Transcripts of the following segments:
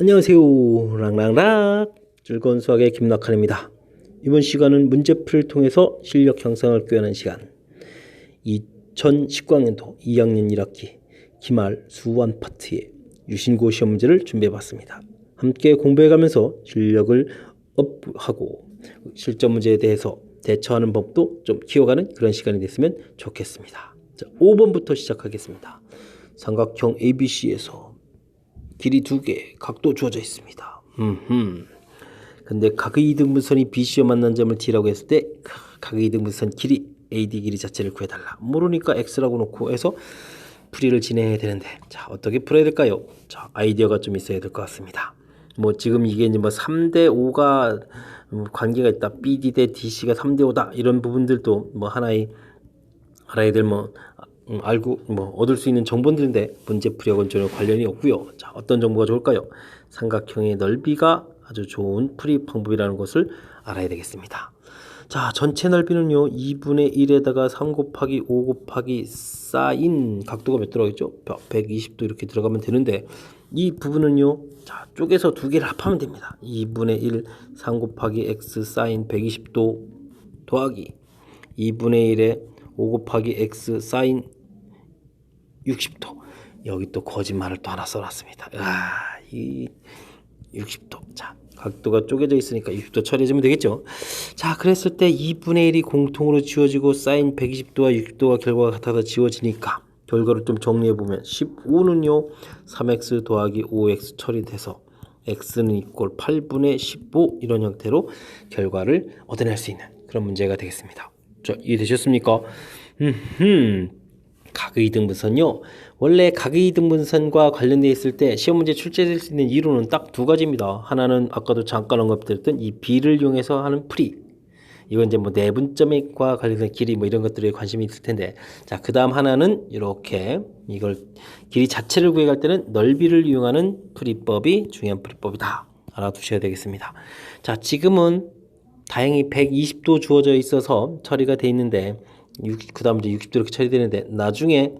안녕하세요. 랑랑락 즐거운 수학의 김낙한입니다. 이번 시간은 문제풀이를 통해서 실력 향상을 꾀하는 시간 2019학년도 2학년 1학기 기말 수완 파트의 유신고 시험 문제를 준비해봤습니다. 함께 공부해가면서 실력을 업하고 실전 문제에 대해서 대처하는 법도 좀 키워가는 그런 시간이 됐으면 좋겠습니다. 자, 5번부터 시작하겠습니다. 삼각형 ABC에서 길이 2개, 각도 주어져 있습니다. 근데 각의 이등분선이 BC와 만난 점을 D라고 했을 때 각의 이등분선 길이 AD 길이 자체를 구해달라. 모르니까 X라고 놓고 해서 풀이를 진행해야 되는데, 자, 어떻게 풀어야 될까요? 자, 아이디어가 좀 있어야 될 것 같습니다. 뭐 지금 이게 이제 뭐 3대 5가 관계가 있다. BD 대 DC가 3대 5다. 이런 부분들도 뭐 하나의 알아야 될 알고 얻을 수 있는 정보들인데 문제풀이하고는 전혀 관련이 없고요. 자, 어떤 정보가 좋을까요? 삼각형의 넓이가 아주 좋은 풀이 방법이라는 것을 알아야 되겠습니다. 자, 전체 넓이는요 2분의 1에다가 3 곱하기 5 곱하기 사인 각도가 몇 들어가겠죠? 120도 이렇게 들어가면 되는데, 이 부분은요 자, 쪼개서 두 개를 합하면 됩니다. 2분의 1 3 곱하기 x 사인 120도 더하기 2분의 1에 5 곱하기 x 사인 60도. 여기 또 거짓말을 또 하나 써놨습니다. 이 60도. 자, 각도가 쪼개져 있으니까 60도 처리해주면 되겠죠. 자, 그랬을 때 2분의 1이 공통으로 지워지고 사인 120도와 60도가 결과가 같아서 지워지니까 결과를 좀 정리해보면 15는요 3x 더하기 5x 처리돼서 x는 이꼴 8분의 15 이런 형태로 결과를 얻어낼 수 있는 그런 문제가 되겠습니다. 자, 이해되셨습니까? 각의 이등분선요. 원래 각의 이등분선과 관련되어 있을 때 시험 문제 출제될 수 있는 이론은 딱 두 가지입니다. 하나는 아까도 잠깐 언급드렸던 이 B를 이용해서 하는 풀이. 이건 이제 뭐 내분점과 관련된 길이 뭐 이런 것들에 관심이 있을 텐데, 자, 그 다음 하나는 이렇게 이걸 길이 자체를 구해갈 때는 넓이를 이용하는 풀이법이 중요한 풀이법이다. 알아두셔야 되겠습니다. 자, 지금은 다행히 120도 주어져 있어서 처리가 돼 있는데, 그 다음 이제 60도 이렇게 처리되는데, 나중에는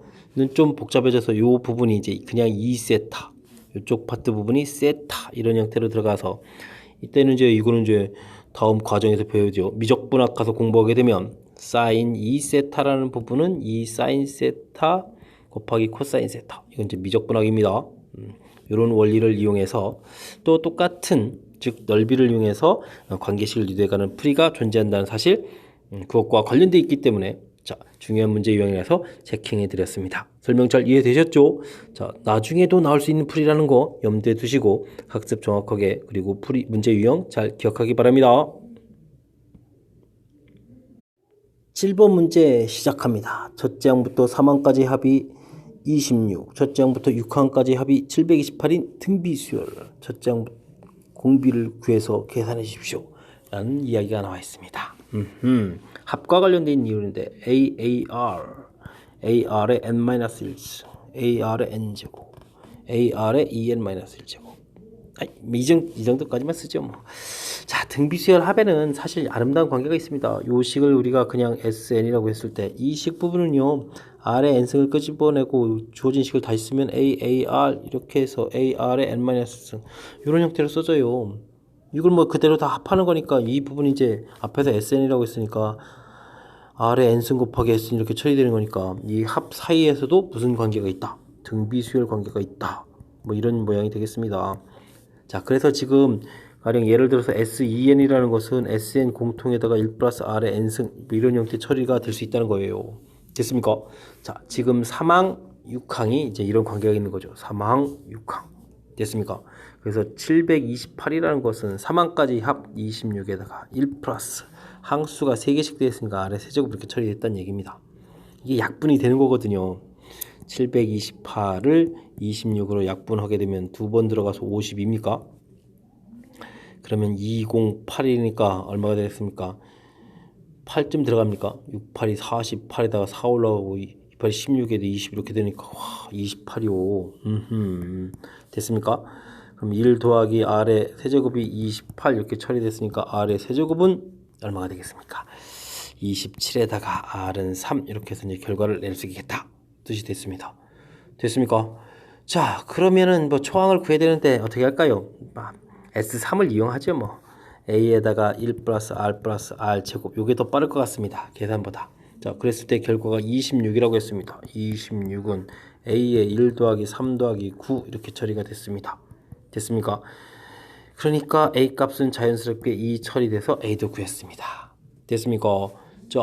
좀 복잡해져서 요 부분이 이제 그냥 2세타, 이쪽 파트 부분이 세타 이런 형태로 들어가서, 이때는 이제 이거는 이제 다음 과정에서 배우죠. 미적분학 가서 공부하게 되면 사인 2세타라는 부분은 2 사인 세타 곱하기 코사인 세타. 이건 이제 미적분학입니다. 이런 원리를 이용해서 또 똑같은 즉 넓이를 이용해서 관계식을 유도해가는 풀이가 존재한다는 사실, 그것과 관련되어 있기 때문에 자, 중요한 문제 유형이라서 체킹해 드렸습니다. 설명 잘 이해되셨죠? 자, 나중에도 나올 수 있는 풀이라는 거 염두에 두시고 학습 정확하게, 그리고 풀이 문제 유형 잘 기억하기 바랍니다. 7번 문제 시작합니다. 첫째 항부터 3항까지 합이 26, 첫째 항부터 6항까지 합이 728인 등비수열, 첫째 항 공비를 구해서 계산해 주십시오 라는 이야기가 나와 있습니다. 합과 관련된 이유인데 AR의 n-1, AR의 n제곱, AR의 2n-1제곱. 이 정도까지만 쓰죠 뭐. 자, 등비수열 합에는 사실 아름다운 관계가 있습니다. 요 식을 우리가 그냥 SN이라고 했을 때 이 식 부분은요 R의 n승을 끄집어내고 주어진 식을 다시 쓰면 AR 이렇게 해서 AR의 n-승 이런 형태로 써져요. 이걸 뭐 그대로 다 합하는 거니까 이 부분이 이제 앞에서 SN이라고 했으니까 R의 n승 곱하기 SN 이렇게 처리되는 거니까 이 합 사이에서도 무슨 관계가 있다. 등비수열 관계가 있다. 뭐 이런 모양이 되겠습니다. 자, 그래서 지금 가령 예를 들어서 SEN이라는 것은 SN 공통에다가 1 플러스 R의 n승 뭐 이런 형태 처리가 될 수 있다는 거예요. 됐습니까? 자, 지금 3항, 6항이 이제 이런 관계가 있는 거죠. 3항, 6항. 됐습니까? 그래서 728이라는 것은 3항까지 합 26에다가 1 플러스 항수가 3개씩 되어 있으니까 아래 세제곱 이렇게 처리됐다는 얘기입니다. 이게 약분이 되는 거거든요. 728을 26으로 약분하게 되면 2번 들어가서 50입니까? 그러면 208이니까 얼마가 되겠습니까? 8점 들어갑니까? 68이 48에다가 4 올라가고 28이 16에도 20 이렇게 되니까 와, 28이요. 됐습니까? 그럼 1 더하기 R의 세제곱이 28 이렇게 처리됐으니까 R의 세제곱은 얼마가 되겠습니까? 27에다가 R은 3 이렇게 해서 이제 결과를 낼 수 있겠다 뜻이 됐습니다. 됐습니까? 자, 그러면은 뭐 초항을 구해야 되는데 어떻게 할까요? S3을 이용하죠 뭐. A에다가 1 플러스 R 플러스 R 제곱 요게 더 빠를 것 같습니다. 계산보다. 자, 그랬을 때 결과가 26이라고 했습니다. 26은 A에 1 더하기 3 더하기 9 이렇게 처리가 됐습니다. 됐습니까? 그러니까 A 값은 자연스럽게 2 처리돼서 A도 구했습니다. 됐습니까? 자,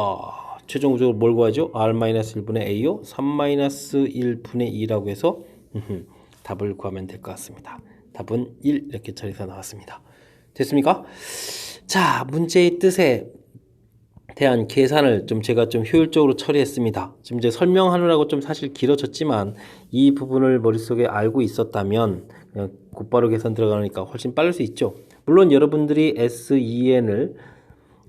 최종적으로 뭘 구하죠? R-1분의 A요? 3-1분의 2라고 해서 답을 구하면 될 것 같습니다. 답은 1 이렇게 처리해서 나왔습니다. 됐습니까? 자, 문제의 뜻에 대한 계산을 제가 좀 효율적으로 처리했습니다. 지금 이제 설명하느라고 좀 사실 길어졌지만 이 부분을 머릿속에 알고 있었다면 그냥 곧바로 계산 들어가니까 훨씬 빠를 수 있죠. 물론 여러분들이 S2n을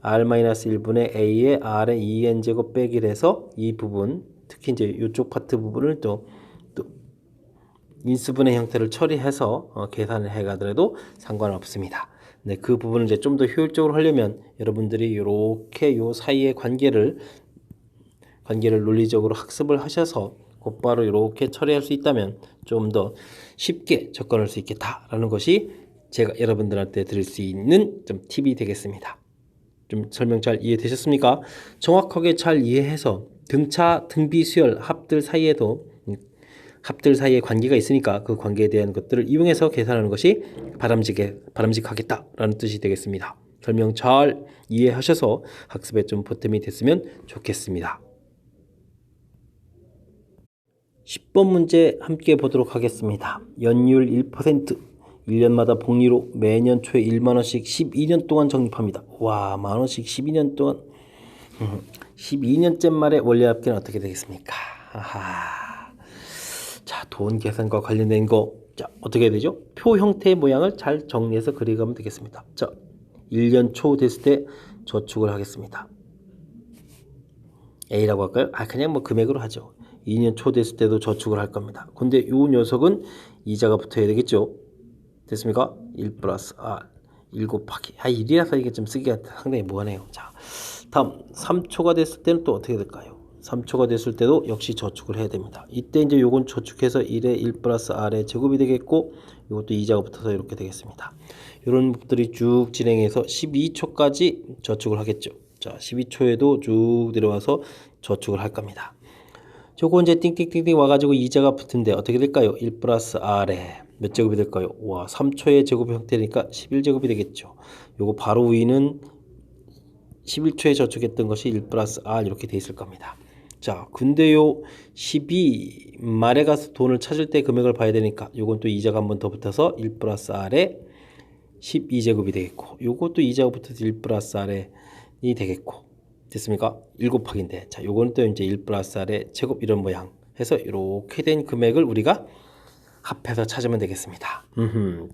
R-1분의 A에 R의 2n 제곱 빼기를 해서 이 부분, 특히 이제 이쪽 파트 부분을 또 인수분해 형태를 처리해서 계산을 해가더라도 상관없습니다. 네, 그 부분을 이제 좀 더 효율적으로 하려면 여러분들이 이렇게 요 사이의 관계를 논리적으로 학습을 하셔서 곧바로 이렇게 처리할 수 있다면 좀 더 쉽게 접근할 수 있겠다라는 것이 제가 여러분들한테 드릴 수 있는 좀 팁이 되겠습니다. 좀 설명 잘 이해되셨습니까? 정확하게 잘 이해해서 등차, 등비, 수열, 합들 사이에 관계가 있으니까 그 관계에 대한 것들을 이용해서 계산하는 것이 바람직하겠다라는 뜻이 되겠습니다. 설명 잘 이해하셔서 학습에 좀 보탬이 됐으면 좋겠습니다. 10번 문제 함께 보도록 하겠습니다. 연율 1%, 1년마다 복리로 매년 초에 1만원씩 12년 동안 적립합니다. 와, 만원씩 12년 동안 12년째 말에 원리합계는 어떻게 되겠습니까? 아하. 자, 돈 계산과 관련된 거, 자, 어떻게 해야 되죠? 표 형태의 모양을 잘 정리해서 그려가면 되겠습니다. 자, 1년 초 됐을 때 저축을 하겠습니다. A라고 할까요? 그냥 뭐 금액으로 하죠. 2년 초 됐을 때도 저축을 할 겁니다. 근데 이 녀석은 이자가 붙어야 되겠죠? 됐습니까? 1 플러스 R 1 곱하기 1이라서 이게 좀 쓰기가 상당히 무한해요. 자, 다음 3초가 됐을 때는 또 어떻게 될까요? 3초가 됐을 때도 역시 저축을 해야 됩니다. 이때 이제 요건 저축해서 1에 1 플러스 R의 제곱이 되겠고 이것도 이자가 붙어서 이렇게 되겠습니다. 이런 것들이 쭉 진행해서 12초까지 저축을 하겠죠. 자, 12초에도 쭉 내려와서 저축을 할 겁니다. 저거 이제 띵띵띵띵 와가지고 이자가 붙은데 어떻게 될까요? 1 플러스 R에 몇 제곱이 될까요? 와, 3초의 제곱 형태니까 11제곱이 되겠죠. 요거 바로 위는 11초에 저축했던 것이 1 플러스 R 이렇게 돼 있을 겁니다. 자, 근데요 12 말에 가서 돈을 찾을 때 금액을 봐야 되니까 요건 또 이자가 한 번 더 붙어서 1 플러스 R에 12제곱이 되겠고 요것도 이자가 붙어서 1 플러스 R이 되겠고 됐습니까? 1 곱하기인데 자, 요거는 또 이제 1 플러스 R의 제곱 이런 모양 해서 이렇게 된 금액을 우리가 합해서 찾으면 되겠습니다.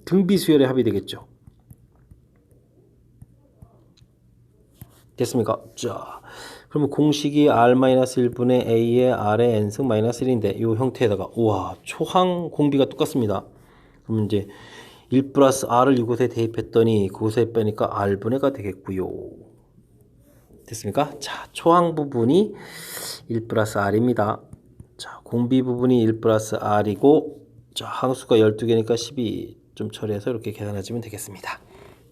등비수열의 합이 되겠죠. 됐습니까? 자, 그러면 공식이 R-1분의 A의 R의 N승 마이너스 1인데 이 형태에다가 우와, 초항 공비가 똑같습니다. 그럼 이제 1 플러스 R을 이곳에 대입했더니 그곳에 빼니까 R분의 가 되겠고요. 됐습니까? 자, 초항 부분이 1 플러스 R입니다. 자, 공비 부분이 1 플러스 R이고 자, 항수가 12개니까 12 좀 처리해서 이렇게 계산하시면 되겠습니다.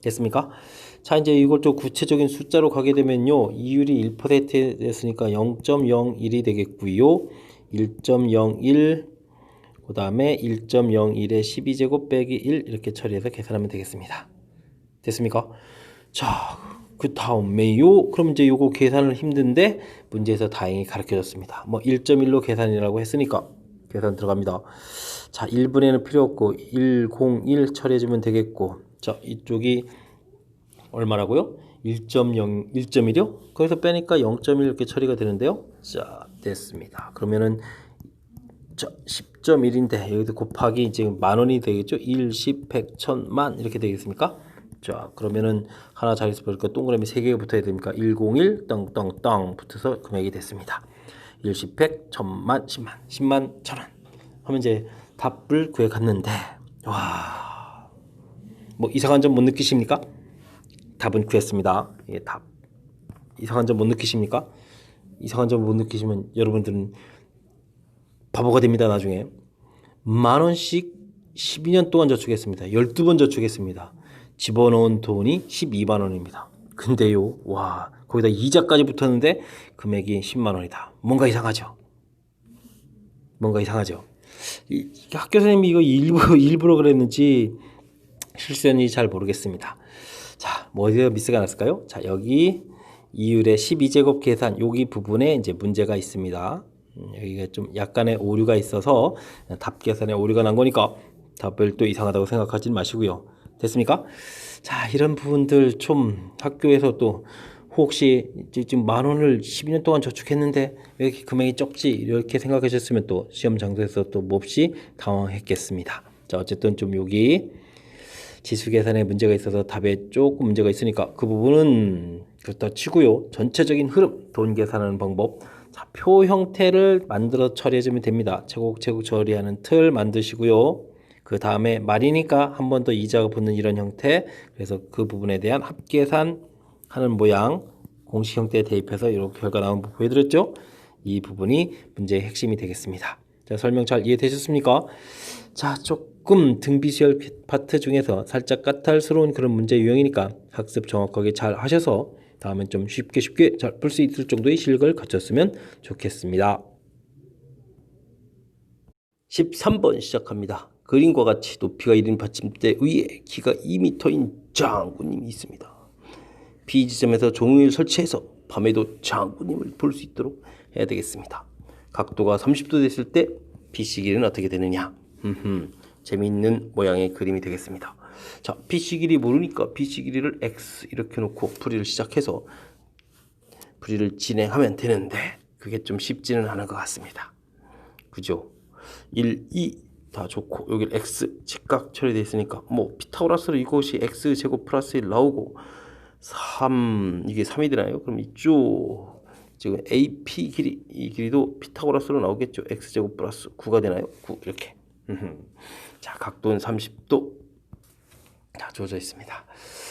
됐습니까? 자, 이제 이걸 좀 구체적인 숫자로 가게 되면요. 이율이 1% 됐으니까 0.01이 되겠고요. 1.01 그 다음에 1.01에 12제곱 빼기 1 이렇게 처리해서 계산하면 되겠습니다. 됐습니까? 자, 그 다음에요. 그럼 이제 요거 계산을 힘든데 문제에서 다행히 가르쳐줬습니다. 뭐 1.1로 계산이라고 했으니까 계산 들어갑니다. 자, 1분에는 필요 없고 101 처리해주면 되겠고 자, 이쪽이 얼마라고요? 1.0, 1.1이요? 거기서 빼니까 0.1 이렇게 처리가 되는데요. 자, 됐습니다. 그러면은 자, 10.1인데 여기도 곱하기 지금 만원이 되겠죠? 1, 10, 100, 1000만 이렇게 되겠습니까? 자, 그러면은 하나 자릿수 보니까 동그라미 3개가 붙어야 됩니까? 101 땅땅땅 붙어서 금액이 됐습니다. 1, 10, 100, 1000만, 10만, 10만, 1000원 하면 이제 답을 구해갔는데 와, 뭐 이상한 점 못 느끼십니까? 답은 구했습니다. 예, 답. 이상한 점 못 느끼십니까? 이상한 점 못 느끼시면 여러분들은 바보가 됩니다. 나중에 10,000원씩 12년 동안 저축했습니다. 12번 저축했습니다. 집어넣은 돈이 12만 원입니다. 근데요, 와, 거기다 이자까지 붙었는데 금액이 10만 원이다. 뭔가 이상하죠? 뭔가 이상하죠? 학교 선생님이 이거 일부러 그랬는지 실수했는지 잘 모르겠습니다. 자, 뭐 어디가 미스가 났을까요? 자, 여기 이율의 12제곱 계산 여기 부분에 이제 문제가 있습니다. 여기가 좀 약간의 오류가 있어서 답 계산에 오류가 난 거니까 답을 또 이상하다고 생각하지 마시고요. 됐습니까? 자, 이런 부분들 좀 학교에서 또 혹시 지금 10,000원을 12년 동안 저축했는데 왜 이렇게 금액이 적지? 이렇게 생각하셨으면 또 시험 장소에서 또 몹시 당황했겠습니다. 자, 어쨌든 좀 여기 지수 계산에 문제가 있어서 답에 조금 문제가 있으니까 그 부분은 그렇다 치고요. 전체적인 흐름, 돈 계산하는 방법. 자, 표 형태를 만들어 처리해주면 됩니다. 차곡차곡 처리하는 틀 만드시고요. 그 다음에 말이니까 한 번 더 이자가 붙는 이런 형태. 그래서 그 부분에 대한 합계산 하는 모양 공식 형태에 대입해서 이렇게 결과 나온 거 보여드렸죠. 이 부분이 문제의 핵심이 되겠습니다. 자, 설명 잘 이해되셨습니까? 자, 조금 등비수열 파트 중에서 살짝 까탈스러운 그런 문제 유형이니까 학습 정확하게 잘 하셔서 다음엔 좀 쉽게 잘 풀 수 있을 정도의 실력을 갖췄으면 좋겠습니다. 13번 시작합니다. 그림과 같이 높이가 1인 받침대 위에 키가 2m인 장군님이 있습니다. B 지점에서 종이를 설치해서 밤에도 장군님을 볼 수 있도록 해야 되겠습니다. 각도가 30도 됐을 때 BC 길이는 어떻게 되느냐? 재미있는 모양의 그림이 되겠습니다. 자, BC 길이 모르니까 BC 길이를 X 이렇게 놓고 풀이를 시작해서 풀이를 진행하면 되는데 그게 좀 쉽지는 않은 것 같습니다. 그죠? 1, 2 다 좋고 여기 X 직각 처리되어 있으니까 뭐 피타고라스로 이것이 X 제곱 플러스 1 나오고 3 이게 3이 되나요? 그럼 이쪽 지금 AP 길이 이 길이도 피타고라스로 나오겠죠. X 제곱 플러스 9가 되나요? 9 이렇게. 자, 각도는 30도 다 주어져 있습니다.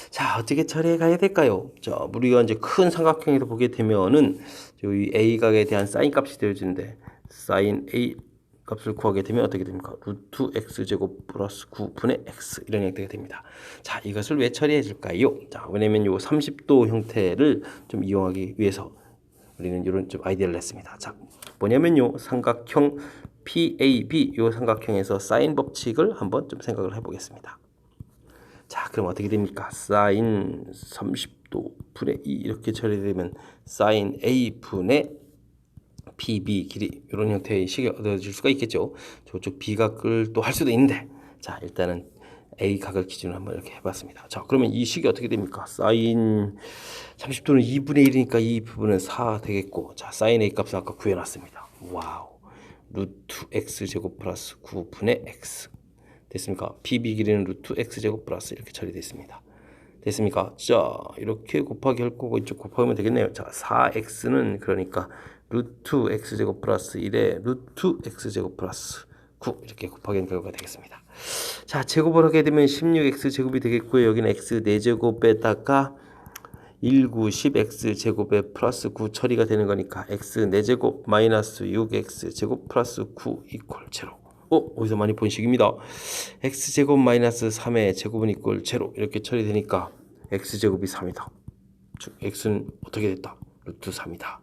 자, 어떻게 처리해 가야 될까요? 자, 우리가 이제 큰 삼각형에서 보게 되면은 여기 A 각에 대한 사인 값이 되어지는데 사인 A 값을 구하게 되면 어떻게 됩니까? 루트 x 제곱 플러스 9분의 x 이런 형태가 됩니다. 자, 이것을 왜 처리해 줄까요? 자, 왜냐면 요 30도 형태를 좀 이용하기 위해서 우리는 이런 좀 아이디어를 냈습니다. 자, 뭐냐면요, 삼각형 PAB 요 삼각형에서 사인 법칙을 한번 좀 생각을 해보겠습니다. 자, 그럼 어떻게 됩니까? 사인 30도 분의 2 이렇게 처리되면 사인 A 분의 PB 길이 이런 형태의 식이 얻어질 수가 있겠죠. 저쪽 B각을 또 할 수도 있는데 자, 일단은 A각을 기준으로 한번 이렇게 해봤습니다. 자, 그러면 이 식이 어떻게 됩니까? 사인 30도는 2분의 1이니까 이 부분은 4 되겠고 자, 사인 A 값을 아까 구해놨습니다. 와우, 루트 x 제곱 플러스 9분의 x 됐습니까? PB 길이는 루트 x 제곱 플러스 이렇게 처리됐습니다. 됐습니까? 자, 이렇게 곱하기 할 거고 이쪽 곱하면 되겠네요. 자, 4x는 그러니까 루트 x제곱 플러스 1에 루트 x제곱 플러스 9 이렇게 곱하기 한 결과가 되겠습니다. 자, 제곱을 하게 되면 16x제곱이 되겠고요. 여기는 x 4제곱에다가 19, 10x제곱에 플러스 9 처리가 되는 거니까 x 4제곱 마이너스 6x제곱 플러스 9 이퀄 제로. 어디서 많이 본 식입니다. x제곱 마이너스 3의 제곱은 이퀄 제로 이렇게 처리되니까 x제곱이 3이다. 즉 x는 어떻게 됐다? 루트 3이다.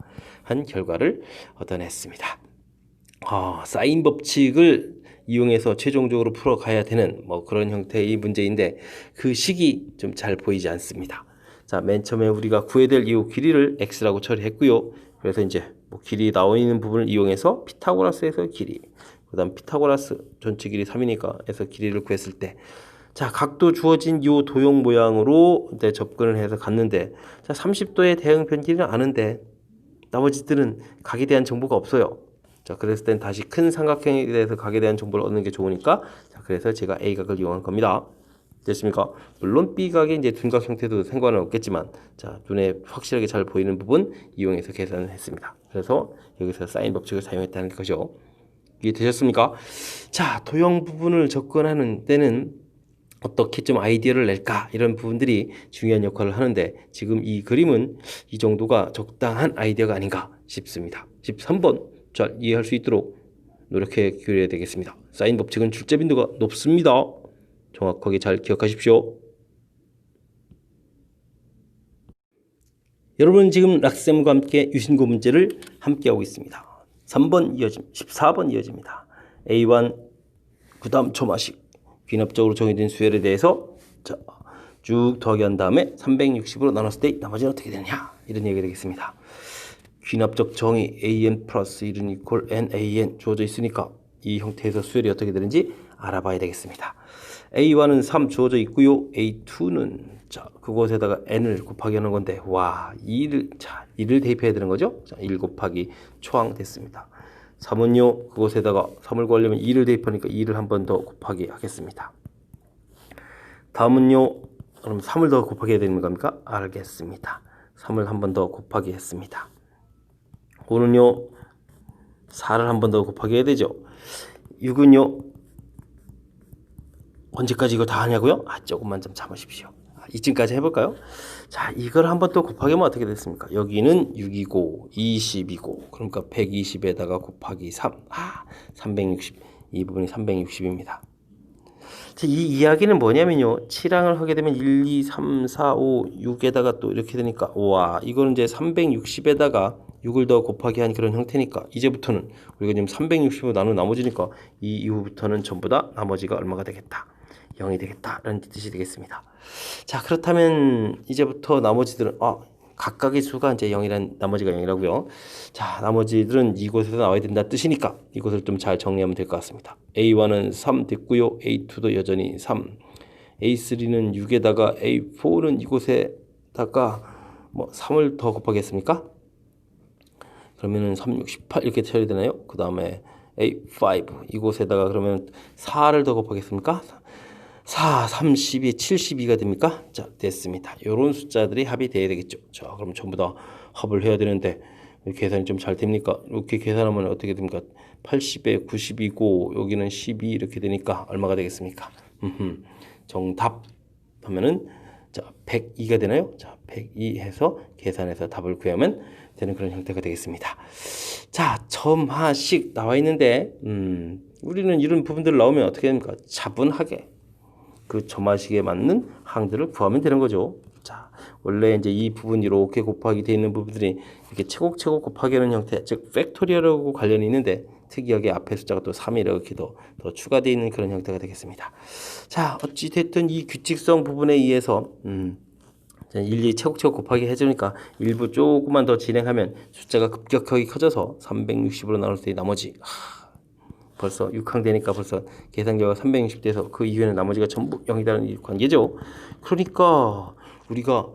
한 결과를 얻어냈습니다. 사인 법칙을 이용해서 최종적으로 풀어가야 되는 뭐 그런 형태의 문제인데 그 식이 좀 잘 보이지 않습니다. 자, 맨 처음에 우리가 구해야 될 이 길이를 x라고 처리했고요. 그래서 이제 뭐 길이 나와 있는 부분을 이용해서 피타고라스에서 길이, 그 다음 피타고라스 전체 길이 3이니까 해서 길이를 구했을 때 자, 각도 주어진 이 도형 모양으로 이제 접근을 해서 갔는데 자, 30도의 대응 변기는 아는데 나머지들은 각에 대한 정보가 없어요. 자, 그랬을 땐 다시 큰 삼각형에 대해서 각에 대한 정보를 얻는 게 좋으니까 자, 그래서 제가 A각을 이용한 겁니다. 됐습니까? 물론 B각의 이제 둔각 형태도 상관은 없겠지만 자, 눈에 확실하게 잘 보이는 부분 이용해서 계산을 했습니다. 그래서 여기서 사인 법칙을 사용했다는 것이죠. 이해되셨습니까? 자, 도형 부분을 접근하는 때는 어떻게 좀 아이디어를 낼까 이런 부분들이 중요한 역할을 하는데 지금 이 그림은 이 정도가 적당한 아이디어가 아닌가 싶습니다. 13번 잘 이해할 수 있도록 노력해 기울여야 되겠습니다. 사인 법칙은 출제 빈도가 높습니다. 정확하게 잘 기억하십시오. 여러분 지금 락쌤과 함께 유신고 문제를 함께하고 있습니다. 3번 이어짐, 14번 이어집니다. A1 그 다음 초마식 귀납적으로 정의된 수열에 대해서 쭉 더하기 한 다음에 360으로 나눴을 때 나머지는 어떻게 되느냐 이런 얘기가 되겠습니다. 귀납적 정의 an 플러스 1은 이퀄 nan 주어져 있으니까 이 형태에서 수열이 어떻게 되는지 알아봐야 되겠습니다. A1은 3 주어져 있고요. A2는 그곳에다가 n을 곱하기 하는 건데 와 2를 대입해야 되는 거죠. 1 곱하기 초항 됐습니다. 3은요 그곳에다가 3을 구하려면 2를 대입하니까 2를 한 번 더 곱하기 하겠습니다. 다음은요 그럼 3을 더 곱하기 해야 되는 겁니까? 알겠습니다. 3을 한 번 더 곱하기 했습니다. 5는요 4를 한 번 더 곱하기 해야 되죠. 6은요 언제까지 이거 다 하냐고요? 조금만 좀 참으십시오. 이쯤까지 해볼까요? 자, 이걸 한번 또 곱하기 하면 어떻게 됐습니까? 여기는 6이고 20이고 그러니까 120에다가 곱하기 3 360 이 부분이 360입니다. 이 이야기는 뭐냐면요 7항을 하게 되면 1, 2, 3, 4, 5, 6에다가 또 이렇게 되니까 와 이거는 이제 360에다가 6을 더 곱하기 한 그런 형태니까 이제부터는 우리가 지금 360으로 나눈 나머지니까 이 이후부터는 전부 다 나머지가 얼마가 되겠다 0이 되겠다 라는 뜻이 되겠습니다. 자 그렇다면 이제부터 나머지들은 각각의 수가 이제 0이란 나머지가 0이라고요. 자 나머지들은 이곳에서 나와야 된다 뜻이니까 이것을 좀 잘 정리하면 될 것 같습니다. A1은 3 됐고요. A2도 여전히 3 A3는 6에다가 A4는 이곳에다가 3을 더 곱하겠습니까? 그러면은 3, 6, 18 이렇게 처리 되나요? 그 다음에 A5 이곳에다가 그러면 4를 더 곱하겠습니까? 4, 32, 72가 됩니까? 자, 됐습니다. 요런 숫자들이 합이 돼야 되겠죠. 자, 그럼 전부 다 합을 해야 되는데 계산이 좀 잘 됩니까? 이렇게 계산하면 어떻게 됩니까? 80에 90이고 여기는 12 이렇게 되니까 얼마가 되겠습니까? 정답 하면은 자, 102가 되나요? 자, 102 해서 계산해서 답을 구하면 되는 그런 형태가 되겠습니다. 자, 점하식 나와 있는데 우리는 이런 부분들 나오면 어떻게 됩니까? 차분하게 그 점화식에 맞는 항들을 구하면 되는 거죠. 자, 원래 이제 이 부분 이렇게 곱하기 되어 있는 부분들이 이렇게 차곡차곡 곱하기 하는 형태, 즉 팩토리얼하고 관련이 있는데 특이하게 앞에 숫자가 또 3이 이렇게 더 추가되어 있는 그런 형태가 되겠습니다. 자, 어찌 됐든 이 규칙성 부분에 의해서 일일이 차곡차곡 곱하기 해주니까 일부 조금만 더 진행하면 숫자가 급격하게 커져서 360으로 나눌 때 나머지 벌써 6항 되니까 벌써 계산 결과 360 돼서 그 이후에는 나머지가 전부 0이라는 이 관계죠. 그러니까 우리가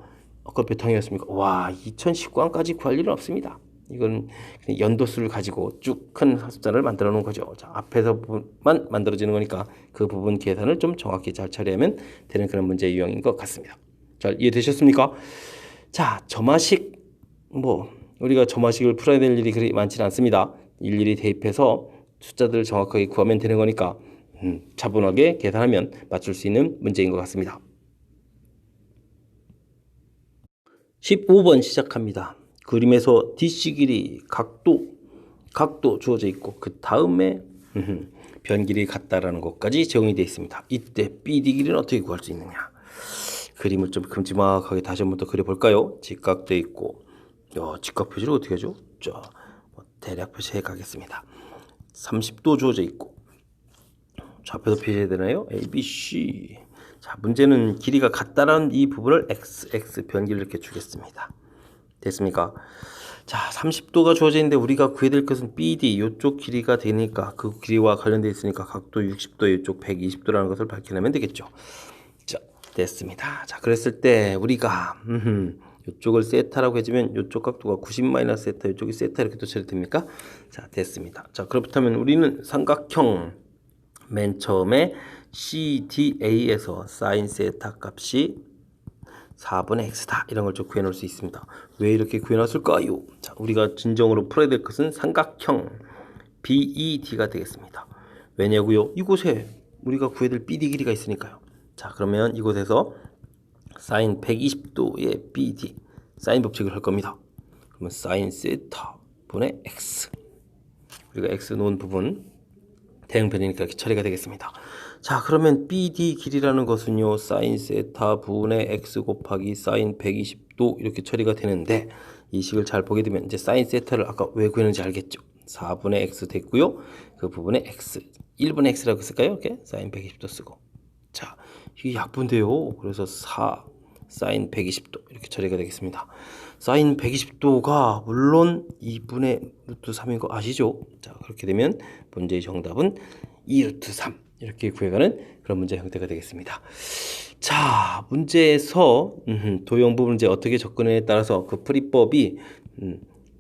아까 몇 항이었습니까? 와 2019항까지 구할 일은 없습니다. 이건 그냥 연도수를 가지고 쭉 큰 숫자를 만들어 놓은 거죠. 자, 앞에서만 만들어지는 거니까 그 부분 계산을 좀 정확히 잘 처리하면 되는 그런 문제 유형인 것 같습니다. 잘 이해되셨습니까? 자, 점화식 우리가 점화식을 풀어야 될 일이 그리 많지는 않습니다. 일일이 대입해서 숫자들을 정확하게 구하면 되는 거니까 차분하게 계산하면 맞출 수 있는 문제인 것 같습니다. 15번 시작합니다. 그림에서 DC 길이 각도 주어져 있고 그 다음에 변 길이 같다라는 것까지 제공이 되어 있습니다. 이때 BD 길이는 어떻게 구할 수 있느냐? 그림을 좀 큼지막하게 다시 한번 더 그려볼까요? 직각돼 있고 직각 표시를 어떻게 하죠? 자, 대략 표시해 가겠습니다. 30도 주어져 있고 좌표도 표시해야 되나요? A, B, C. 자, 문제는 길이가 같다라는 이 부분을 X 변기를 이렇게 주겠습니다. 됐습니까? 자, 30도가 주어져 있는데 우리가 구해야 될 것은 BD 이쪽 길이가 되니까 그 길이와 관련되어 있으니까 각도 60도 이쪽 120도라는 것을 밝혀내면 되겠죠. 자, 됐습니다. 자, 그랬을 때 우리가 이쪽을 세타라고 해주면 이쪽 각도가 90 세타 이쪽이 세타 이렇게 또 처리됩니까? 자, 됐습니다. 자, 그렇다면 우리는 삼각형 맨 처음에 CDA에서 사인 세타 값이 4분의 x다 이런 걸 좀 구해놓을 수 있습니다. 왜 이렇게 구해놨을까요? 자, 우리가 진정으로 풀어야 될 것은 삼각형 BED가 되겠습니다. 왜냐고요? 이곳에 우리가 구해야 될 BD 길이가 있으니까요. 자, 그러면 이곳에서 사인 120도의 BD 사인 법칙을 할 겁니다. 그러면 사인 세타 분의 x 우리가 x 놓은 부분 대응변이니까 이렇게 처리가 되겠습니다. 자, 그러면 BD 길이라는 것은요, 사인 세타 분의 x 곱하기 사인 120도 이렇게 처리가 되는데, 이 식을 잘 보게 되면 이제 사인 세타를 아까 왜 구했는지 알겠죠? 4분의 x 됐고요. 그 부분에 x, 1분의 x라고 쓸까요? 이렇게 사인 120도 쓰고. 자, 이게 약분돼요. 그래서 4 사인 120도 이렇게 처리가 되겠습니다. 사인 120도가 물론 2분의 루트 3인 거 아시죠? 자, 그렇게 되면 문제의 정답은 2 루트 3 이렇게 구해가는 그런 문제 형태가 되겠습니다. 자, 문제에서 도형 부분 이제 어떻게 접근에 따라서 그 풀이법이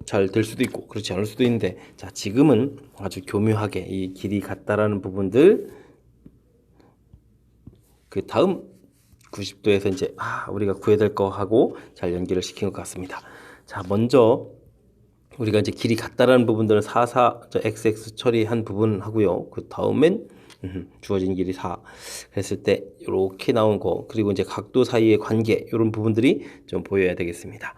잘 될 수도 있고 그렇지 않을 수도 있는데, 자, 지금은 아주 교묘하게 이 길이 같다라는 부분들 그 다음 90도에서 이제 우리가 구해야 될 거 하고 잘 연결을 시킨 것 같습니다. 자, 먼저 우리가 이제 길이 같다라는 부분들은 XX 처리한 부분 하고요. 그 다음엔 주어진 길이 4 했을 때 이렇게 나온 거, 그리고 이제 각도 사이의 관계 이런 부분들이 좀 보여야 되겠습니다.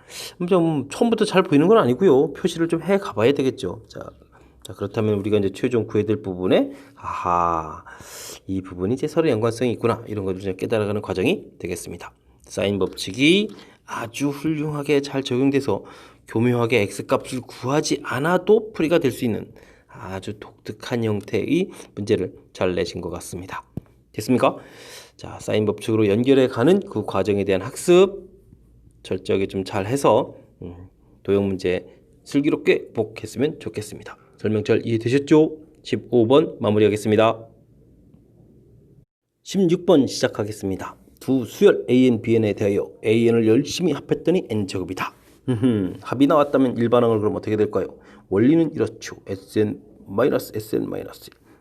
좀 처음부터 잘 보이는 건 아니고요. 표시를 좀 해 가봐야 되겠죠. 자, 그렇다면 우리가 이제 최종 구해야 될 부분에 이 부분이 이제 서로 연관성이 있구나, 이런 것을 좀 깨달아가는 과정이 되겠습니다. 사인 법칙이 아주 훌륭하게 잘 적용돼서 교묘하게 x값을 구하지 않아도 풀이가 될 수 있는 아주 독특한 형태의 문제를 잘 내신 것 같습니다. 됐습니까? 자, 사인 법칙으로 연결해 가는 그 과정에 대한 학습 철저하게 좀 잘 해서 도형 문제 슬기롭게 복했으면 좋겠습니다. 설명 잘 이해되셨죠? 15번 마무리하겠습니다. 16번 시작하겠습니다. 두 수열 AN, BN에 대하여 AN을 열심히 합했더니 N제곱이다. 합이 나왔다면 일반항을 그럼 어떻게 될까요? 원리는 이렇죠. SN-SN-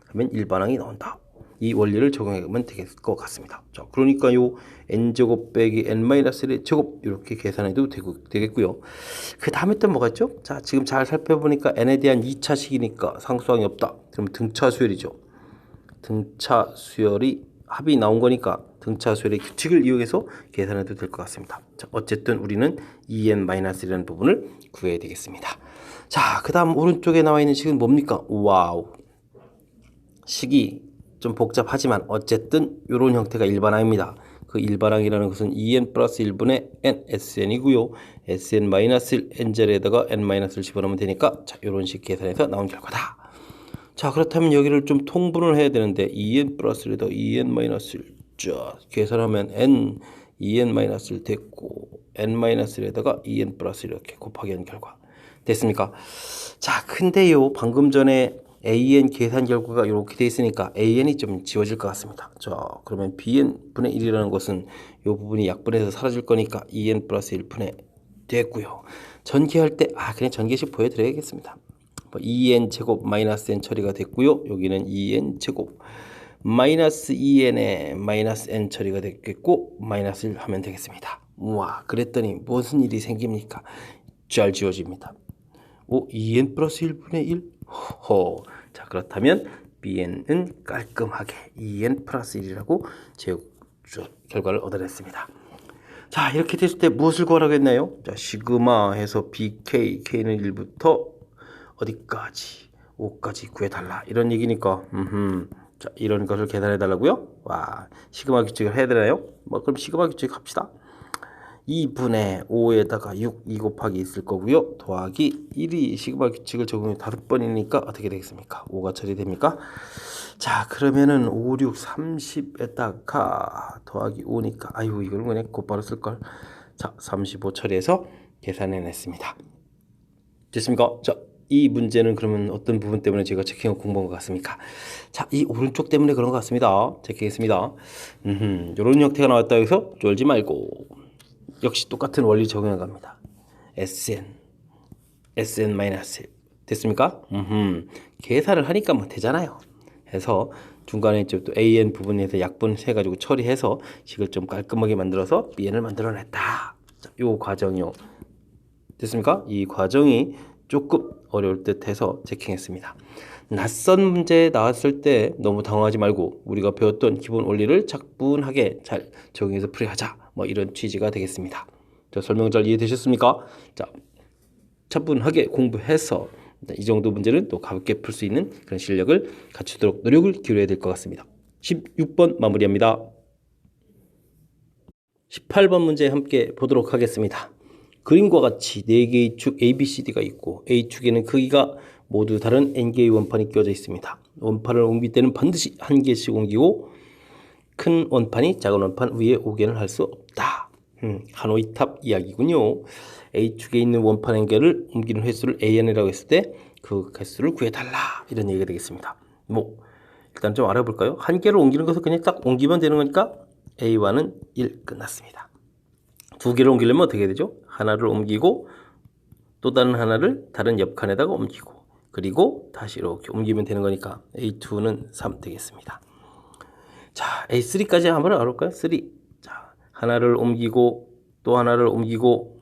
하면 일반항이 나온다. 이 원리를 적용하면 될 것 같습니다. 자, 그러니까요, N제곱 빼기 N-1의 제곱 이렇게 계산해도 되겠고요. 그 다음에 또 뭐가 있죠? 자, 지금 잘 살펴보니까 N에 대한 2차식이니까 상수항이 없다. 그럼 등차 수열이죠. 등차 수열이 합이 나온 거니까 등차 수열의 규칙을 이용해서 계산해도 될 것 같습니다. 자, 어쨌든 우리는 EN-1이라는 부분을 구해야 되겠습니다. 자, 그 다음 오른쪽에 나와 있는 식은 뭡니까? 와우. 식이 좀 복잡하지만 어쨌든 이런 형태가 일반항입니다. 그 일반항이라는 것은 EN 플러스 1분의 N, SN이고요. SN-1 N절에다가 N-을 집어넣으면 되니까, 자, 이런 식 계산해서 나온 결과다. 자, 그렇다면 여기를 좀 통분을 해야 되는데 EN 플러스 1에다 EN-1 쫙 계산하면 N, EN-1 됐고 N-1에다가 EN 플러스 이렇게 곱하기 한 결과 됐습니까? 자, 근데요, 방금 전에 AN 계산 결과가 이렇게 돼 있으니까 AN이 좀 지워질 것 같습니다. 자, 그러면 BN분의 1이라는 것은 이 부분이 약분해서 사라질 거니까 EN 플러스 1분의 됐고요. 전개할 때 그냥 전개식 보여드려야겠습니다. 2n 제곱 마이너스 n 처리가 됐고요. 여기는 2n 제곱 마이너스 2n에 마이너스 n 처리가 됐겠고 마이너스를 하면 되겠습니다. 우와, 그랬더니 무슨 일이 생깁니까? 잘 지워집니다. 2n 플러스 1분의 1? 자, 그렇다면 bn은 깔끔하게 2n 플러스 1이라고 결과를 얻어냈습니다. 자, 이렇게 됐을 때 무엇을 구하라고 했나요? 자, 시그마 해서 bk, k는 1부터 어디까지? 5까지 구해달라, 이런 얘기니까 자, 이런 것을 계산해 달라고요? 와, 시그마 규칙을 해야 되나요? 그럼 시그마 규칙 합시다. 2분의 5에다가 6, 2 곱하기 있을 거고요. 더하기 1이 시그마 규칙을 적용해 5번이니까 어떻게 되겠습니까? 5가 처리됩니까? 자, 그러면은 5, 6, 30에다가 더하기 5니까 이걸 그냥 곧바로 쓸걸. 자, 35 처리해서 계산해냈습니다. 됐습니까? 자, 이 문제는 그러면 어떤 부분 때문에 제가 체킹하고 공부한 것 같습니까? 자, 이 오른쪽 때문에 그런 것 같습니다. 체킹했습니다. 이런 형태가 나왔다 해서 쫄지 말고 역시 똑같은 원리 적용해 갑니다. SN-1 됐습니까? 계산을 하니까 뭐 되잖아요. 해서 중간에 또 AN 부분에서 약분 해가지고 처리해서 식을 좀 깔끔하게 만들어서 BN을 만들어냈다. 자, 요 과정이요. 됐습니까? 이 과정이 조금 어려울 듯 해서 체킹했습니다. 낯선 문제 나왔을 때 너무 당황하지 말고 우리가 배웠던 기본 원리를 차분하게 잘 적용해서 풀이하자, 이런 취지가 되겠습니다. 자, 설명 잘 이해되셨습니까? 자, 차분하게 공부해서 이 정도 문제는 또 가볍게 풀 수 있는 그런 실력을 갖추도록 노력을 기울여야 될 것 같습니다. 16번 마무리합니다. 18번 문제 함께 보도록 하겠습니다. 그림과 같이 4개의 축 ABCD가 있고 A축에는 크기가 모두 다른 N개의 원판이 끼워져 있습니다. 원판을 옮길 때는 반드시 한 개씩 옮기고 큰 원판이 작은 원판 위에 오게는 할 수 없다. 하노이 탑 이야기군요. A축에 있는 원판 한 개를 옮기는 횟수를 AN이라고 했을 때 그 횟수를 구해달라, 이런 얘기가 되겠습니다. 뭐 일단 좀 알아볼까요? 한 개를 옮기는 것을 그냥 딱 옮기면 되는 거니까 A1은 1 끝났습니다. 두 개를 옮기려면 어떻게 해야 되죠? 하나를 옮기고 또 다른 하나를 다른 옆 칸에다가 옮기고 그리고 다시 이렇게 옮기면 되는 거니까 A2는 3 되겠습니다. 자, A3까지 한번 알아볼까요? 3. 자, 하나를 옮기고 또 하나를 옮기고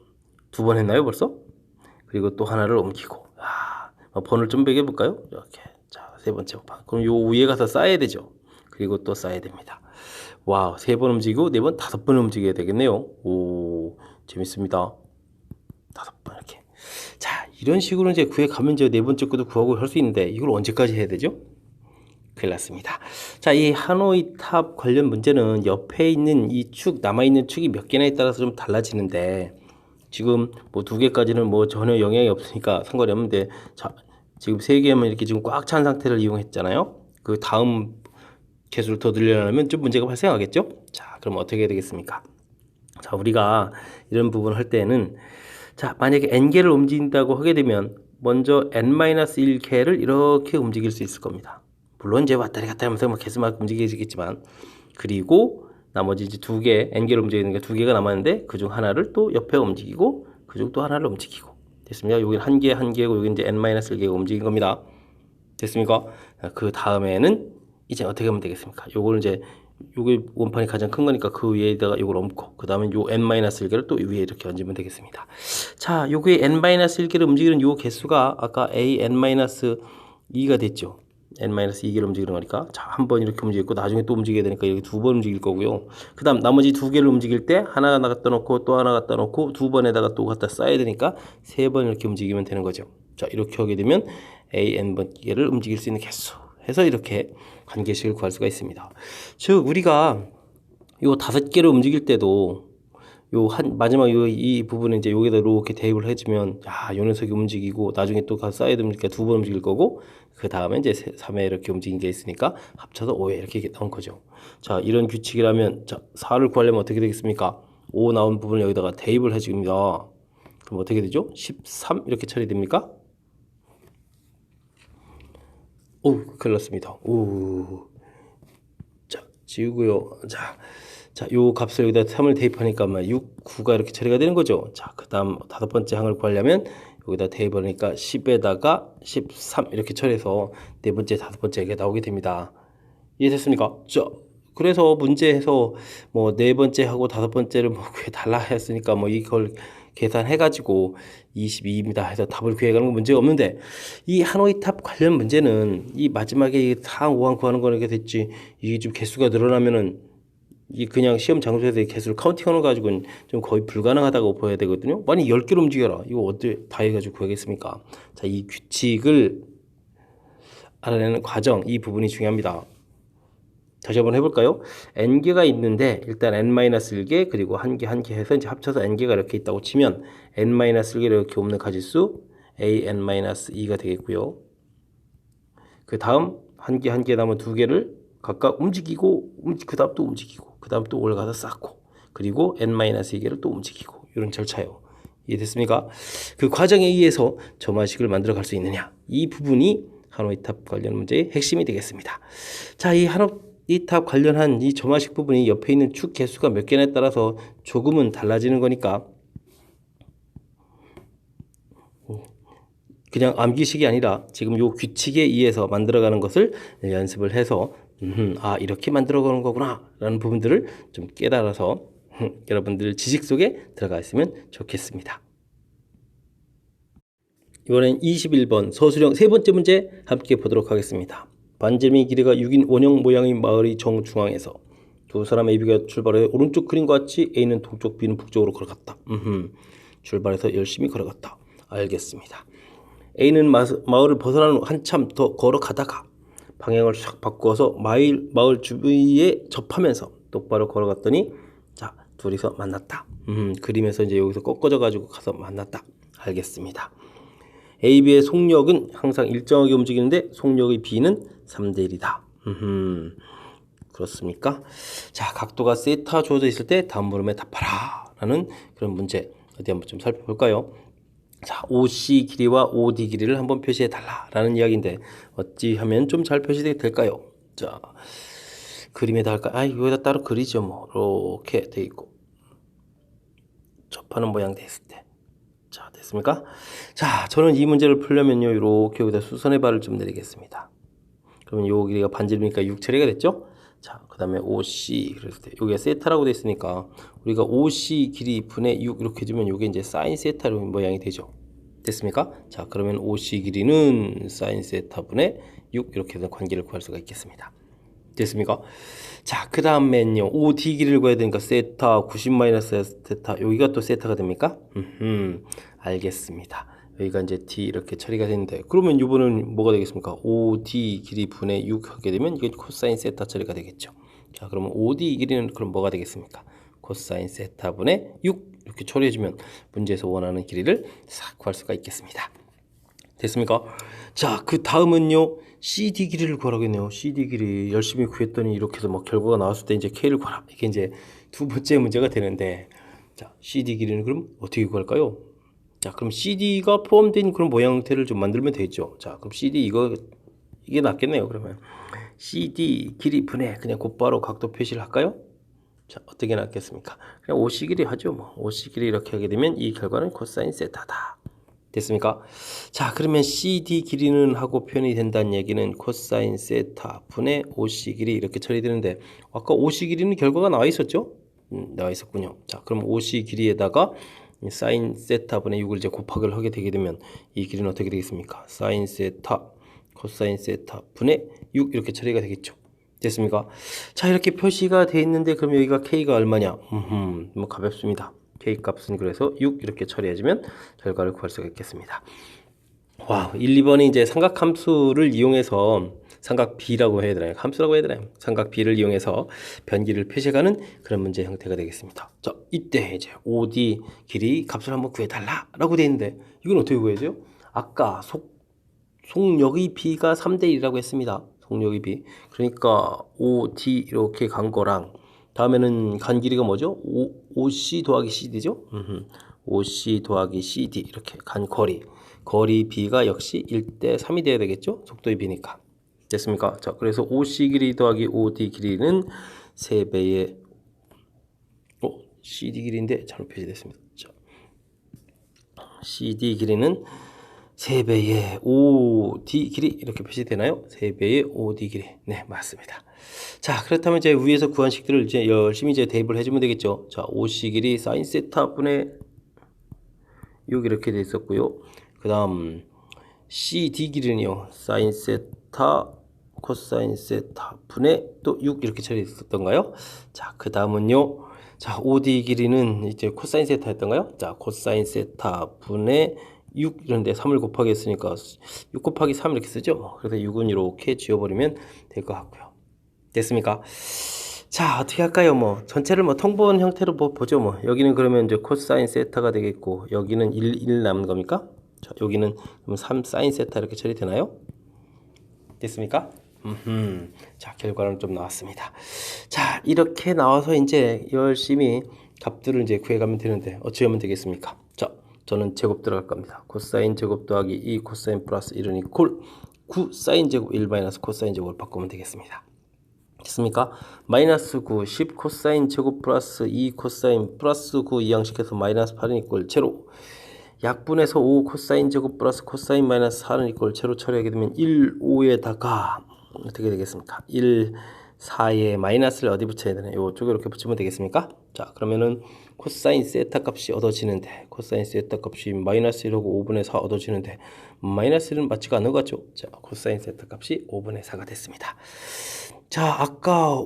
2번 했나요 벌써? 그리고 또 하나를 옮기고. 번호를 좀 매겨볼까요? 이렇게. 자, 3번째 원판. 그럼 요 위에 가서 쌓아야 되죠. 그리고 또 쌓아야 됩니다. 와우, 3번 움직이고 4번, 5번 움직여야 되겠네요. 오, 재밌습니다. 5번 이렇게. 자, 이런 식으로 이제 구해가면 이제 4번째 것도 구하고 할 수 있는데 이걸 언제까지 해야 되죠? 큰일 났습니다. 자, 이 하노이 탑 관련 문제는 옆에 있는 이 축, 남아있는 축이 몇 개나에 따라서 좀 달라지는데 지금 뭐 2개까지는 뭐 전혀 영향이 없으니까 상관이 없는데, 자, 지금 3개만 이렇게 지금 꽉 찬 상태를 이용했잖아요. 그 다음 개수를 더 늘려내면 좀 문제가 발생하겠죠? 자, 그럼 어떻게 해야 되겠습니까? 자, 우리가 이런 부분을 할 때는, 자, 만약에 n개를 움직인다고 하게 되면 먼저 n-1개를 이렇게 움직일 수 있을 겁니다. 물론 이제 왔다리 갔다 하면서 뭐 개수만 움직이겠지만, 그리고 나머지 이제 2개, n개를 움직이는 게 2개가 남았는데 그중 하나를 또 옆에 움직이고 그중 또 하나를 움직이고. 됐습니다. 여기는 한 개고 여기 이제 n-1개가 움직인 겁니다. 됐습니까? 그 다음에는 이제 어떻게 하면 되겠습니까? 요거는 이제 요게 원판이 가장 큰 거니까 그 위에다가 요걸 얹고 그 다음에 요 n-1개를 또 위에 이렇게 얹으면 되겠습니다. 자, 요게 n-1개를 움직이는 요 개수가 아까 an-2가 됐죠. n-2개를 움직이는 거니까, 자, 한 번 이렇게 움직이고 나중에 또 움직여야 되니까 여기 2번 움직일 거고요. 그 다음 나머지 2개를 움직일 때 하나 갖다 놓고 또 하나 갖다 놓고 2번에다가 또 갖다 쌓아야 되니까 3번 이렇게 움직이면 되는 거죠. 자, 이렇게 하게 되면 an-번개를 움직일 수 있는 개수 해서 이렇게 한 개씩을 구할 수가 있습니다. 즉 우리가 요 5개를 움직일 때도 요 마지막 이 부분은 이제 여기다 이렇게 대입을 해주면, 야, 요 녀석이 움직이고 나중에 또 가서 쌓아야 되니까 2번 움직일 거고 그 다음에 이제 3회 이렇게 움직인 게 있으니까 합쳐서 5회 이렇게 나온 거죠. 자, 이런 규칙이라면, 자, 4를 구하려면 어떻게 되겠습니까? 5 나온 부분을 여기다가 대입을 해줍니다. 그럼 어떻게 되죠? 13 이렇게 처리됩니까? 오, 큰일 났습니다. 오. 자, 지우고요. 자, 요 값을 여기다 3을 대입하니까 6, 9가 이렇게 처리가 되는 거죠. 자, 그 다음 5번째 항을 구하려면 여기다 대입하니까 10에다가 13 이렇게 처리해서 4번째, 5번째가 나오게 됩니다. 이해됐습니까? 자, 그래서 문제에서 뭐 4번째 하고 5번째를 뭐 구해달라 했으니까 뭐 이걸 계산해가지고 22입니다 해서 답을 구해가는 건 문제가 없는데, 이 하노이 탑 관련 문제는 이 마지막에 4항, 5항 구하는 거는 게 됐지, 이게 좀 개수가 늘어나면은 이 그냥 시험 장소에서 개수를 카운팅하는 거 가지고는 좀 거의 불가능하다고 보여야 되거든요. 만약 10개를 움직여라, 이거 어떻게 다 해가지고 구하겠습니까? 자, 이 규칙을 알아내는 과정, 이 부분이 중요합니다. 다시 한번 해볼까요? n개가 있는데 일단 n-1개 그리고 한 개 해서 이제 합쳐서 n개가 이렇게 있다고 치면 n-1개 이렇게 없는 가짓수 an-2가 되겠고요. 그 다음 한 개 남은 2개를 각각 움직이고 그 다음 또 움직이고 그 다음 또 올라가서 쌓고 그리고 n-2개를 또 움직이고, 이런 절차요. 이해됐습니까? 그 과정에 의해서 점화식을 만들어 갈 수 있느냐, 이 부분이 하노이 탑 관련 문제의 핵심이 되겠습니다. 자, 이 하노이 탑 관련한 이 점화식 부분이 옆에 있는 축 개수가 몇 개냐에 따라서 조금은 달라지는 거니까 그냥 암기식이 아니라 지금 요 규칙에 의해서 만들어가는 것을 연습을 해서 이렇게 만들어가는 거구나 라는 부분들을 좀 깨달아서 여러분들 지식 속에 들어가 있으면 좋겠습니다. 이번엔 21번 서술형 세 번째 문제 함께 보도록 하겠습니다. 반지름이 길이가 6인 원형 모양의 마을의 정중앙에서 두 사람 AB가 출발해 오른쪽 그림과 같이 A는 동쪽, B는 북쪽으로 걸어갔다. 출발해서 열심히 걸어갔다. 알겠습니다. A는 마을을 벗어나는 한참 더 걸어가다가 방향을 샥 바꾸어서 마을 주위에 접하면서 똑바로 걸어갔더니 자, 둘이서 만났다. 그림에서 이제 여기서 꺾어져 가지고 가서 만났다. 알겠습니다. A, B의 속력은 항상 일정하게 움직이는데 속력의 B는 3대 1이다. 그렇습니까? 자, 각도가 세타 주어져 있을 때 다음 물음에 답하라 라는 그런 문제 어디 한번 좀 살펴볼까요? 자, OC 길이와 OD 길이를 한번 표시해 달라 라는 이야기인데 어찌 하면 좀 잘 표시될까요? 자, 그림에다 할까? 여기다 따로 그리죠. 뭐 이렇게 돼 있고 접하는 모양 돼 있을 때. 자, 됐습니까? 자, 저는 이 문제를 풀려면요 이렇게 여기다 수선의 발을 좀 내리겠습니다. 그러면 요 길이가 반지름이니까 6 처리가 됐죠? 자, 그 다음에 OC 그랬을 때 여기가 세타라고 돼 있으니까 우리가 OC 길이 분의 6 이렇게 해주면 요게 이제 사인 세타로 모양이 되죠. 됐습니까? 자, 그러면 OC 길이는 사인 세타 분의 6 이렇게 해서 관계를 구할 수가 있겠습니다. 됐습니까? 자, 그 다음엔요 OD 길이를 구해야 되니까 세타 90 마이너스 세타 여기가 또 세타가 됩니까? 알겠습니다. 여기가 이제 D 이렇게 처리가 되는데 그러면 이번은 뭐가 되겠습니까? OD 길이 분의 6 하게 되면 이게 코사인 세타 처리가 되겠죠. 자, 그러면 OD 길이는 그럼 뭐가 되겠습니까? 코사인 세타 분의 6 이렇게 처리해주면 문제에서 원하는 길이를 싹 구할 수가 있겠습니다. 됐습니까? 자, 그 다음은요 CD 길이를 구하라고 했네요. CD 길이 열심히 구했더니 이렇게 해서 막 결과가 나왔을 때 이제 K를 구하라. 이게 이제 두 번째 문제가 되는데 자, CD 길이는 그럼 어떻게 구할까요? 자, 그럼 CD가 포함된 그런 모양 형태를 좀 만들면 되겠죠. 자, 그럼 CD 이게 낫겠네요. 그러면 CD 길이 분해 그냥 곧바로 각도 표시를 할까요? 자, 어떻게 낫겠습니까? 그냥 OC 길이 하죠. 뭐 OC 길이 이렇게 하게 되면 이 결과는 코사인 세타다. 됐습니까? 자, 그러면 CD 길이는 하고 표현이 된다는 얘기는 코사인 세타 분의 OC 길이 이렇게 처리되는데 아까 OC 길이는 결과가 나와 있었죠? 나와 있었군요. 자, 그럼 OC 길이에다가 사인 세타 분의 6을 이제 곱하기를 하게 되게 되면 이 길이는 어떻게 되겠습니까? 사인 세타 코사인 세타 분의 6 이렇게 처리가 되겠죠. 됐습니까? 자, 이렇게 표시가 돼 있는데 그럼 여기가 K가 얼마냐? 뭐 가볍습니다. K 값은 그래서 6 이렇게 처리해주면 결과를 구할 수가 있겠습니다. 와, 1, 2번이 이제 삼각함수를 이용해서 삼각 B라고 해야 되나요? 함수라고 해야 되나요? 삼각 B를 이용해서 변기를 표시하는 그런 문제 형태가 되겠습니다. 자, 이때 이제 OD 길이 값을 한번 구해달라 라고 되어 있는데 이건 어떻게 구해야죠? 아까 속력의 B가 3대 1이라고 했습니다. 속력의 B. 그러니까 OD 이렇게 간 거랑 다음에는 간 길이가 뭐죠? OC 더하기 CD죠? OC 더하기 CD 이렇게 간 거리 B가 역시 1대 3이 돼야 되겠죠? 속도의 B니까. 됐습니까? 자, 그래서 OC 길이 더하기 OD 길이는 3배의 CD 길이인데 잘못 표시됐습니다. 자, CD 길이는 3배의 OD 길이 이렇게 표시되나요? 3배의 OD 길이. 네, 맞습니다. 자, 그렇다면 이제 위에서 구한 식들을 이제 열심히 이제 대입을 해주면 되겠죠. 자, OC 길이 사인 세타 분의 6 이렇게 돼 있었고요. 그 다음 CD 길이는요, 사인 세타 코사인 세타 분의 또 6 이렇게 처리했었던가요? 자, 그 다음은요. 자, OD 길이는 이제 코사인 세타였던가요? 자, 코사인 세타 분의 6 이런데 3을 곱하기 했으니까 6 곱하기 3 이렇게 쓰죠. 그래서 6은 이렇게 지워버리면 될 것 같고요. 됐습니까? 자, 어떻게 할까요? 뭐 전체를 뭐 통분 형태로 보죠. 뭐 여기는 그러면 이제 코사인 세타가 되겠고 여기는 1 남은 겁니까? 자, 여기는 그럼 3 사인 세타 이렇게 처리되나요? 됐습니까? 자, 결과는 좀 나왔습니다. 자, 이렇게 나와서 이제 열심히 값들을 이제 구해가면 되는데 어찌 하면 되겠습니까? 자, 저는 제곱 들어갈 겁니다. 코사인 제곱 더하기 2 코사인 플러스 1은 이퀄 9 사인 제곱 1 마이너스 코사인 제곱을 바꾸면 되겠습니다. 됐습니까? 마이너스 9 10 코사인 제곱 플러스 2 코사인 플러스 9 이항식해서 마이너스 8은 이퀄 제로 약분해서 5 코사인 제곱 플러스 코사인 마이너스 4는 이퀄 제로 처리하게 되면 1 5에다가 어떻게 되겠습니까? 1 4에 마이너스를 어디 붙여야 되나요? 이쪽에 이렇게 붙이면 되겠습니까? 자, 그러면은 코사인 세타 값이 얻어지는데 코사인 세타 값이 마이너스 1하고 5분의 4 얻어지는데 마이너스 1은 맞지가 않는 것 같죠? 자, 코사인 세타 값이 5분의 4가 됐습니다. 자, 아까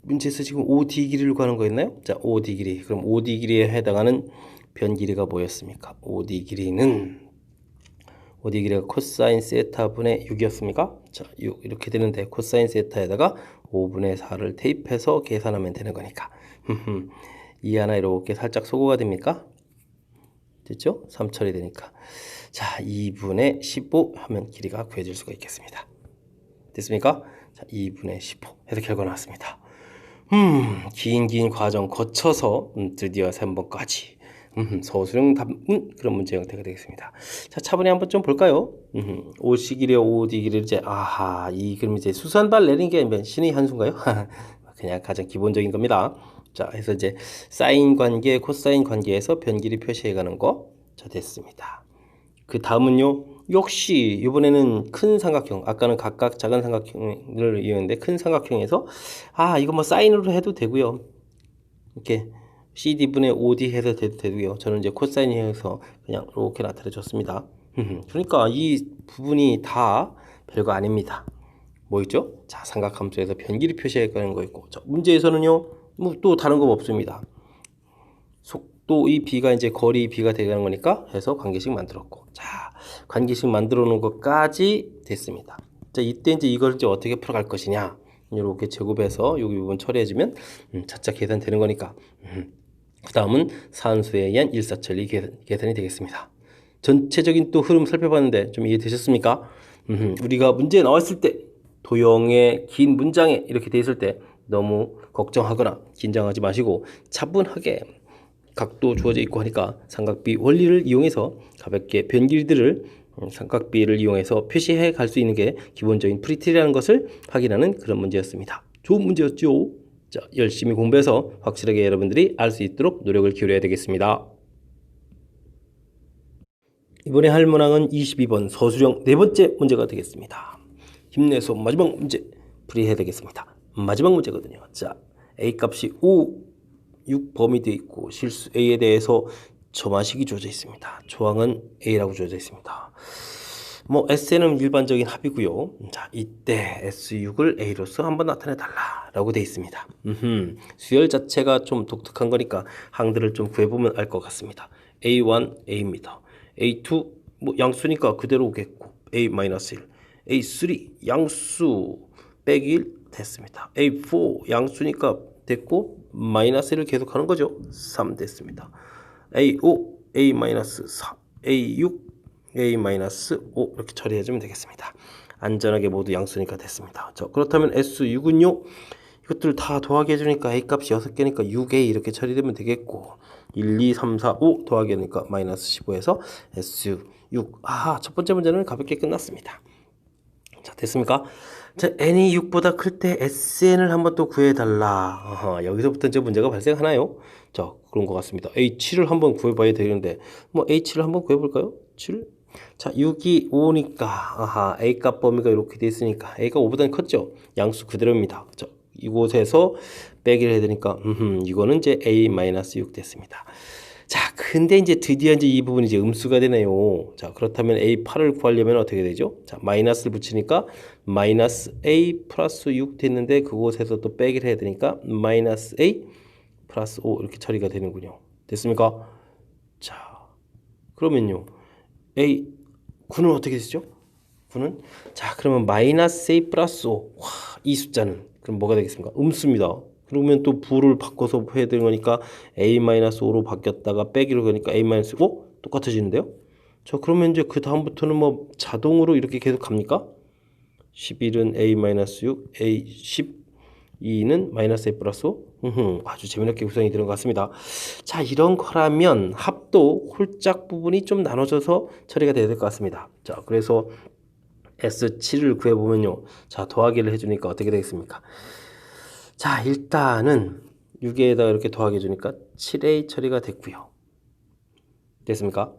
문제에서 지금 OD 길이를 구하는 거였나요? 자, OD 길이. 그럼 OD 길이에 해당하는 변 길이가 뭐였습니까? OD 길이는 어디 길이가 코사인 세타분의 6이었습니까? 자, 6 이렇게 되는데 코사인 세타에다가 5분의 4를 대입해서 계산하면 되는 거니까 이 하나 이렇게 살짝 소거가 됩니까? 됐죠? 3처리 되니까. 자, 2분의 15 하면 길이가 구해질 수가 있겠습니다. 됐습니까? 자, 2분의 15 해서 결과 나왔습니다. 긴 과정 거쳐서 드디어 3번까지 서술형 답은 그런 문제 형태가 되겠습니다. 자, 차분히 한번 좀 볼까요? 오시기래 오디기래 이제 아하 이 그럼 이제 수산발 내린 게 신의 한 수인가요? 그냥 가장 기본적인 겁니다. 자, 그래서 이제 사인 관계, 코사인 관계에서 변길이 표시해 가는 거. 자, 됐습니다. 그 다음은요. 역시 이번에는 큰 삼각형, 아까는 각각 작은 삼각형을 이용했는데 큰 삼각형에서 이거 뭐 사인으로 해도 되고요. 이렇게 CD분의 OD 해서 되고요. 저는 이제 코사인이 해서 그냥 이렇게 나타내 줬습니다. 그러니까 이 부분이 다 별거 아닙니다. 뭐 있죠? 자, 삼각함수에서 변길이 표시해 가는 거 있고, 자, 문제에서는요, 뭐 또 다른 거 없습니다. 속도 이 B가 이제 거리 B가 되는 거니까 해서 관계식 만들었고, 자, 관계식 만들어 놓은 것까지 됐습니다. 자, 이때 이제 이걸 이제 어떻게 풀어갈 것이냐, 이렇게 제곱해서 여기 부분 처리해주면 차차 계산되는 거니까. 그 다음은 산수에 의한 일사천리 계산이 되겠습니다. 전체적인 또 흐름 살펴봤는데 좀 이해되셨습니까? 우리가 문제에 나왔을 때 도형의 긴 문장에 이렇게 돼 있을 때 너무 걱정하거나 긴장하지 마시고 차분하게 각도 주어져 있고 하니까 삼각비 원리를 이용해서 가볍게 변길들을 삼각비를 이용해서 표시해 갈 수 있는 게 기본적인 프리티라는 것을 확인하는 그런 문제였습니다. 좋은 문제였죠? 자, 열심히 공부해서 확실하게 여러분들이 알 수 있도록 노력을 기울여야 되겠습니다. 이번에 할 문항은 22번 서술형 네 번째 문제가 되겠습니다. 힘내서 마지막 문제 풀이해야 되겠습니다. 마지막 문제거든요. 자, A 값이 5, 6 범위 되어 있고 실수 A에 대해서 점화식이 주어져 있습니다. 조항은 A라고 주어져 있습니다. 뭐 SN은 일반적인 합이고요. 자, 이때 S6을 A로서 한번 나타내 달라 라고 되어 있습니다. 수열 자체가 좀 독특한 거니까 항들을 좀 구해보면 알 것 같습니다. A1 A입니다. A2 뭐 양수니까 그대로 오겠고 A-1 A3 양수 빼기 1 됐습니다. A4 양수니까 됐고 마이너스 1을 계속 하는 거죠. 3 됐습니다. A5 A-4 A6 A-5 이렇게 처리해주면 되겠습니다. 안전하게 모두 양수니까 됐습니다. 자, 그렇다면 S6은요. 이것들 다 더하기 해주니까 A값이 6개니까 6A 이렇게 처리되면 되겠고 1, 2, 3, 4, 5 더하기 하니까 마이너스 15에서 S6 첫 번째 문제는 가볍게 끝났습니다. 자, 됐습니까? 자, n이 6보다 클 때 SN을 한번 또 구해달라. 여기서부터 이제 문제가 발생하나요? 자, 그런 것 같습니다. H7을 한번 구해봐야 되는데, 뭐 H7을 한번 구해볼까요? 7? 자, 6이 5니까, A값 범위가 이렇게 돼 있으니까, A가 5보다는 컸죠? 양수 그대로입니다. 자, 이곳에서 빼기를 해야 되니까, 이거는 이제 A-6 됐습니다. 자, 근데 이제 드디어 이제 이 부분이 이제 음수가 되네요. 자, 그렇다면 A8을 구하려면 어떻게 되죠? 자, 마이너스를 붙이니까 마이너스 A 플러스 6 됐는데 그곳에서 또 빼기를 해야 되니까 마이너스 A 플러스 5 이렇게 처리가 되는군요. 됐습니까? 자, 그러면요. A 9는 어떻게 되죠? 9는 자, 그러면 마이너스 A 플러스 5. 이 숫자는 그럼 뭐가 되겠습니까? 음수입니다. 그러면 또 부를 바꿔서 해야 되는 거니까 A-5로 바뀌었다가 빼기로 하니까 A-5 똑같아지는데요. 자, 그러면 이제 그 다음부터는 뭐 자동으로 이렇게 계속 갑니까? 11은 A-6, A12는 마이너스 A 플러스 5. 아주 재미있게 구성이 되는 것 같습니다. 자, 이런 거라면 합도 홀짝 부분이 좀 나눠져서 처리가 돼야 될 것 같습니다. 자, 그래서 S7을 구해보면요. 자, 더하기를 해주니까 어떻게 되겠습니까? 자, 일단은 6에다가 이렇게 더하기 해주니까 7A 처리가 됐고요. 됐습니까?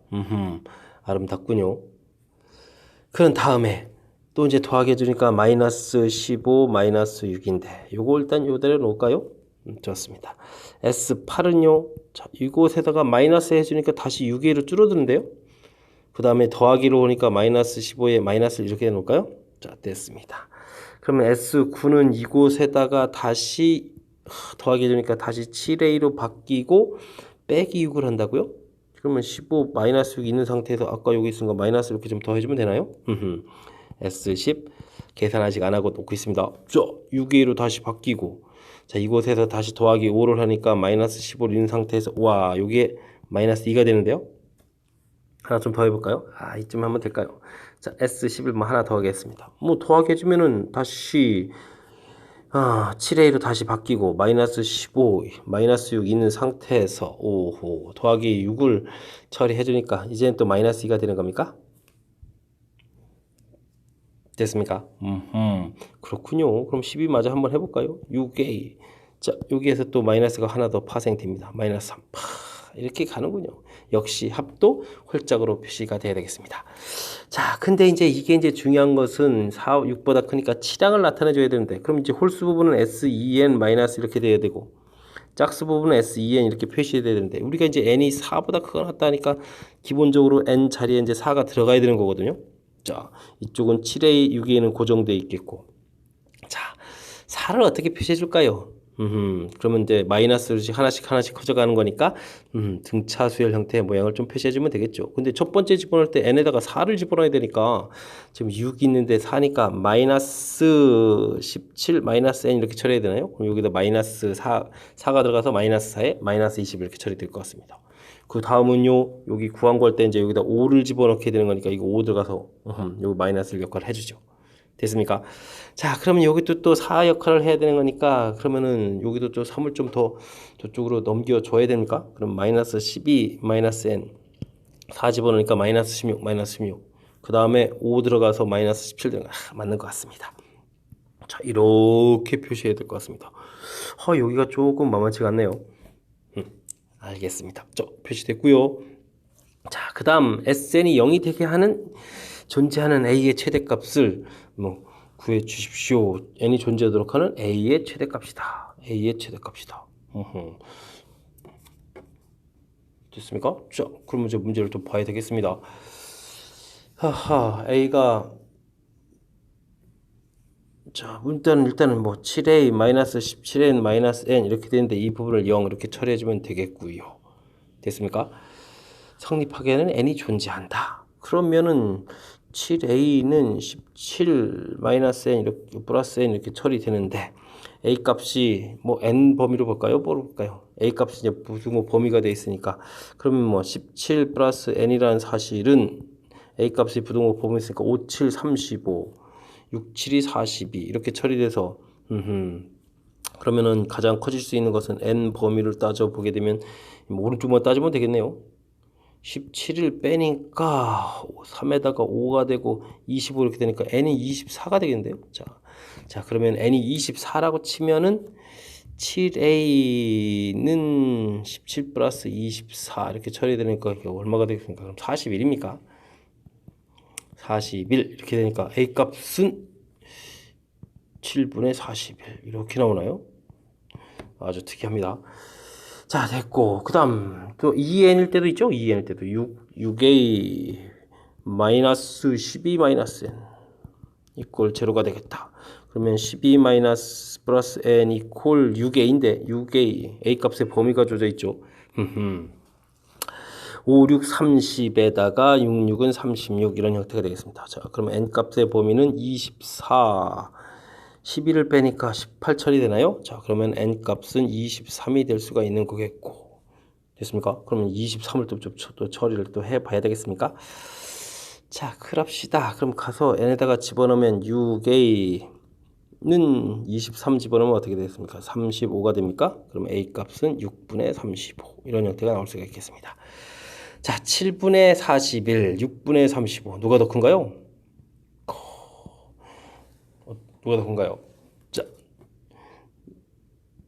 아름답군요. 그런 다음에 또 이제 더하기 해주니까 마이너스 15 마이너스 6인데 요거 일단 요대로 놓을까요? 좋습니다. S8은요. 자, 이곳에다가 마이너스 해주니까 다시 6A로 줄어드는데요. 그 다음에 더하기로 오니까 마이너스 15에 마이너스를 이렇게 해놓을까요? 자, 됐습니다. 그러면 S9는 이곳에다가 다시 더하기 해주니까 다시 7A로 바뀌고 빼기 6을 한다고요? 그러면 15 마이너스 6 있는 상태에서 아까 여기 있은 거 마이너스 이렇게 좀 더해주면 되나요? S10 계산 아직 안 하고 놓고 있습니다. 자, 6A로 다시 바뀌고, 자, 이곳에서 다시 더하기 5를 하니까 마이너스 15를 있는 상태에서, 와, 여기에 마이너스 2가 되는데요. 하나 좀 더 해볼까요? 이쯤 하면 될까요? 자, S11 뭐 하나 더 하겠습니다. 뭐 더하기 해주면은 다시 7A로 다시 바뀌고 마이너스 15, 마이너스 6 있는 상태에서 오호 더하기 6을 처리해주니까 이제는 또 마이너스 2가 되는 겁니까? 됐습니까? 그렇군요. 그럼 12 마저 한번 해볼까요? 6A. 자, 여기에서 또 마이너스가 하나 더 파생됩니다. 마이너스 3. 이렇게 가는군요. 역시 합도 홀짝으로 표시가 돼야 되겠습니다. 자, 근데 이게 중요한 것은 4, 6보다 크니까 치량을 나타내줘야 되는데, 그럼 이제 홀수 부분은 SEN 마이너스 이렇게 돼야 되고, 짝수 부분은 SEN 이렇게 표시해야 되는데, 우리가 이제 N이 4보다 크거나 같다니까 기본적으로 N 자리에 이제 4가 들어가야 되는 거거든요. 자, 이쪽은 7A, 6A는 고정되어 있겠고, 자, 4를 어떻게 표시해 줄까요? 그러면 이제 마이너스를 하나씩 커져가는 거니까 등차 수열 형태의 모양을 좀 표시해주면 되겠죠. 근데 첫 번째 집어넣을 때 n에다가 4를 집어넣어야 되니까 지금 6 있는데 4니까 마이너스 17 마이너스 n 이렇게 처리해야 되나요? 그럼 여기다 마이너스 4가 들어가서 마이너스 4에 마이너스 20 이렇게 처리될 것 같습니다. 그 다음은요, 여기 구한 걸 때 이제 여기다 5를 집어넣게 되는 거니까 이거 5 들어가서 여기 마이너스 역할을 해주죠. 됐습니까? 자, 그러면 여기도 또 4 역할을 해야 되는 거니까 그러면은 여기도 또 3을 좀 더 저쪽으로 넘겨줘야 됩니까? 그럼 마이너스 12 마이너스 n 4 집어넣으니까 마이너스 16 마이너스 16 그 다음에 5 들어가서 마이너스 17 들어가 맞는 것 같습니다. 자, 이렇게 표시해야 될 것 같습니다. 여기가 조금 만만치가 않네요. 알겠습니다. 저 표시됐고요. 자, 그 다음 SN이 0이 되게 하는 존재하는 A의 최대값을 구해 주십시오. n이 존재하도록 하는 A의 최대값이다. A의 최대값이다. 됐습니까? 자, 그럼 이제 문제를 좀 봐야 되겠습니다. A가 자, 일단은 7A 마이너스 17N 마이너스 N 이렇게 되는데 이 부분을 0 이렇게 처리해주면 되겠고요. 됐습니까? 성립하기에는 N이 존재한다. 그러면은 7A는 17 마이너스 N 이렇게 플러스 N 이렇게 처리되는데 A 값이 N 범위로 볼까요? 뭐로 볼까요? A 값이 이제 부등호 범위가 되어 있으니까 그러면 17 플러스 N이라는 사실은 A 값이 부등호 범위 있으니까 5, 7, 35 6, 7이 42 이렇게 처리돼서 그러면은 가장 커질 수 있는 것은 N 범위를 따져보게 되면 오른쪽만 따지면 되겠네요. 17을 빼니까 3에다가 5가 되고 25 이렇게 되니까 n이 24가 되겠는데요. 자 그러면 n이 24라고 치면은 7a는 17 플러스 24 이렇게 처리되니까 얼마가 되겠습니까? 그럼 41입니까? 41 이렇게 되니까 a 값은 7분의 41 이렇게 나오나요? 아주 특이합니다. 자, 됐고 그 다음 또 2n일 때도 있죠. 2n일 때도 6a 마이너스 12 마이너스 n 이꼴 제로가 되겠다. 그러면 12 마이너스 플러스 n 이꼴 6a인데 6a a 값의 범위가 주어져 있죠. 5, 6, 30에다가 6, 6은 36 이런 형태가 되겠습니다. 자, 그러면 n 값의 범위는 24 12를 빼니까 18 처리되나요? 자, 그러면 n 값은 23이 될 수가 있는 거겠고 됐습니까? 그러면 23을 또 처리를 또 해봐야 되겠습니까? 자, 그럽시다. 그럼 가서 n에다가 집어넣으면 6a는 23 집어넣으면 어떻게 되겠습니까? 35가 됩니까? 그럼 a 값은 6분의 35 이런 형태가 나올 수가 있겠습니다. 자, 7분의 41, 6분의 35 누가 더 큰가요? 누가 더 큰가요? 자,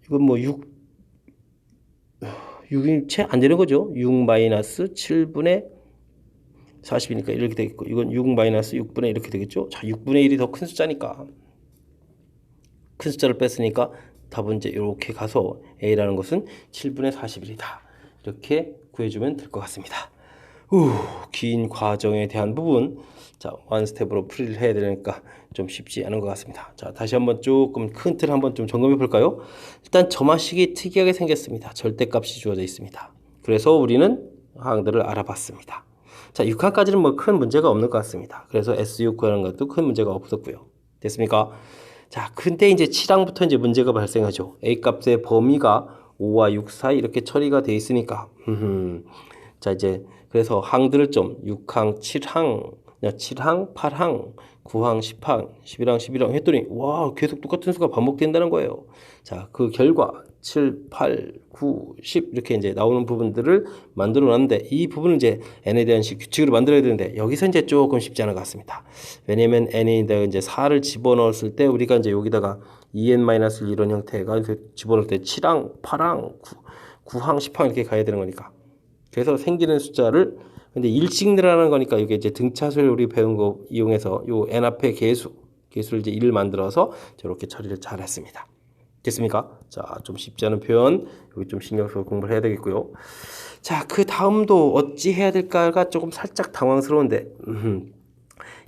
이건 6이 채 안 되는 거죠. 6 마이너스 7분의 40이니까 이렇게 되겠고, 이건 6 마이너스 6분의 이렇게 되겠죠. 자, 6분의 1이 더 큰 숫자니까, 큰 숫자를 뺐으니까 답은 이제 이렇게 가서 A라는 것은 7분의 41이다. 이렇게 구해주면 될 것 같습니다. 긴 과정에 대한 부분, 자, 원스텝으로 풀이를 해야 되니까 좀 쉽지 않은 것 같습니다. 자, 다시 한번 조금 큰 틀 한번 좀 점검해 볼까요? 일단 점화식이 특이하게 생겼습니다. 절대값이 주어져 있습니다. 그래서 우리는 항들을 알아봤습니다. 자, 6항까지는 뭐 큰 문제가 없는 것 같습니다. 그래서 S6 구하는 것도 큰 문제가 없었고요. 됐습니까? 자, 근데 이제 7항부터 이제 문제가 발생하죠. A 값의 범위가 5와 6 사이 이렇게 처리가 돼 있으니까. 자, 이제 그래서 항들을 좀 6항, 7항, 7항, 8항, 9항, 10항, 11항, 11항 했더니 와, 계속 똑같은 수가 반복된다는 거예요. 자, 그 결과 7, 8, 9, 10 이렇게 이제 나오는 부분들을 만들어 놨는데 이 부분을 이제 n에 대한 규칙으로 만들어야 되는데 여기서 이제 조금 쉽지 않은 것 같습니다. 왜냐면 n에다가 이제 4를 집어넣었을 때 우리가 이제 여기다가 2n-1 이런 형태가 집어넣을 때 7항, 8항, 9항, 10항 이렇게 가야 되는 거니까. 그래서 생기는 숫자를 근데 일씩 늘어나는 거니까 이게 이제 등차수를 우리 배운 거 이용해서 요 n 앞에 개수를 이제 1을 만들어서 저렇게 처리를 잘 했습니다. 됐습니까? 자, 좀 쉽지 않은 표현 여기 좀 신경 써서 공부를 해야 되겠고요. 자, 그 다음도 어찌 해야 될까가 조금 살짝 당황스러운데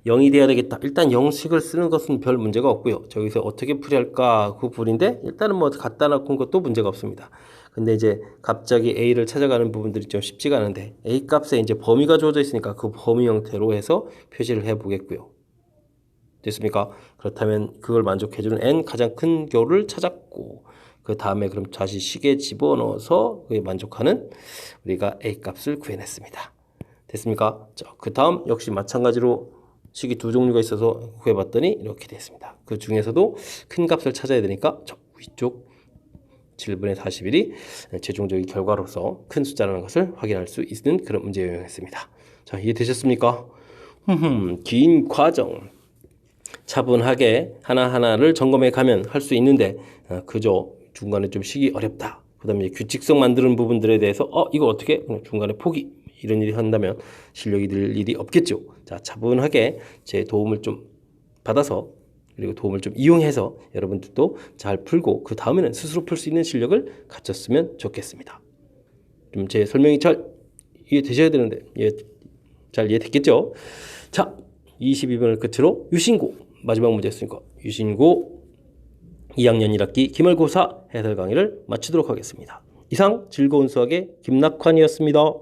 0이 돼야 되겠다. 일단 영식을 쓰는 것은 별 문제가 없고요. 저기서 어떻게 풀이할까 그 부분인데 일단은 뭐 갖다 놓은 것도 문제가 없습니다. 근데 이제 갑자기 A를 찾아가는 부분들이 좀 쉽지가 않은데 A 값에 이제 범위가 주어져 있으니까 그 범위 형태로 해서 표시를 해 보겠고요. 됐습니까? 그렇다면 그걸 만족해주는 n 가장 큰 교를 찾았고 그 다음에 그럼 다시 식에 집어넣어서 그에 만족하는 우리가 A 값을 구해냈습니다. 됐습니까? 자, 그 다음 역시 마찬가지로 식이 두 종류가 있어서 구해봤더니 이렇게 됐습니다. 그 중에서도 큰 값을 찾아야 되니까 저 위쪽 7분의 41이 최종적인 결과로서 큰 숫자라는 것을 확인할 수 있는 그런 문제 유형이었습니다. 자, 이해되셨습니까? 긴 과정 차분하게 하나하나를 점검해 가면 할 수 있는데 그저 중간에 좀 쉬기 어렵다. 그 다음에 규칙성 만드는 부분들에 대해서 이거 어떻게 중간에 포기 이런 일이 한다면 실력이 늘 일이 없겠죠. 자, 차분하게 제 도움을 좀 받아서 그리고 도움을 좀 이용해서 여러분들도 잘 풀고 그 다음에는 스스로 풀 수 있는 실력을 갖췄으면 좋겠습니다. 좀 제 설명이 잘 이해되셔야 되는데 잘 이해됐겠죠? 자, 22번을 끝으로 유신고 마지막 문제였으니까 유신고 2학년 1학기 기말고사 해설 강의를 마치도록 하겠습니다. 이상 즐거운 수학의 김낙환이었습니다.